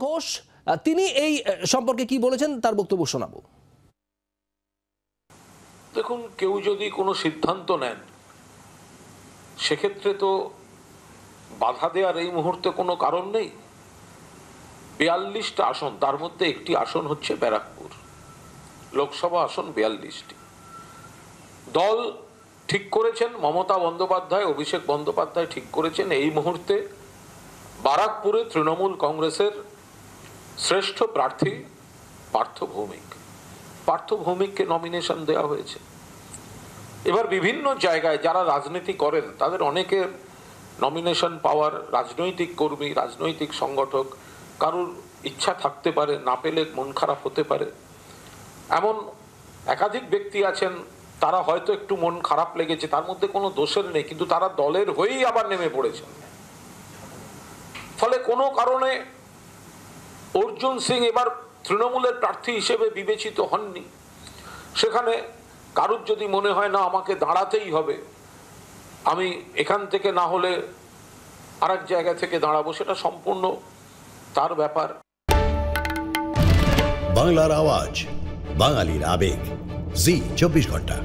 ঘোষ তিনি এই সম্পর্কে কি বলেছেন তার বক্তব্য শোনাবো। দেখুন, কেউ যদি কোনো সিদ্ধান্ত নেন সেক্ষেত্রে তো বাধা দেওয়ার এই মুহূর্তে কোনো কারণ নেই। 42টা আসন, তার মধ্যে একটি আসন হচ্ছে ব্যারাকপুর লোকসভা আসন, 42টি। দল ঠিক করেছেন, মমতা বন্দ্যোপাধ্যায়, অভিষেক বন্দ্যোপাধ্যায় ঠিক করেছেন এই মুহূর্তে বারাকপুরে তৃণমূল কংগ্রেসের শ্রেষ্ঠ প্রার্থী পার্থ ভৌমিক। পার্থ ভৌমিককে নমিনেশন দেওয়া হয়েছে। এবার বিভিন্ন জায়গায় যারা রাজনীতি করেন তাদের অনেকের নমিনেশন পাওয়ার, রাজনৈতিক কর্মী, রাজনৈতিক সংগঠক, কারুর ইচ্ছা থাকতে পারে, না পেলে মন খারাপ হতে পারে। এমন একাধিক ব্যক্তি আছেন তারা হয়তো একটু মন খারাপ লেগেছে, তার মধ্যে কোনো দোষের নেই, কিন্তু তারা দলের হয়েই আবার নেমে পড়েছেন। ফলে কোনো কারণে অর্জুন সিং এবার তৃণমূলের প্রার্থী হিসেবে বিবেচিত হননি। সেখানে কারুর যদি মনে হয় না আমাকে দাঁড়াতেই হবে, আমি এখান থেকে না হলে আরেক জায়গা থেকে দাঁড়াবো, সেটা সম্পূর্ণ তার ব্যাপার। বাংলার আওয়াজ, বাঙালির আবেগ, জি 24 ঘন্টা।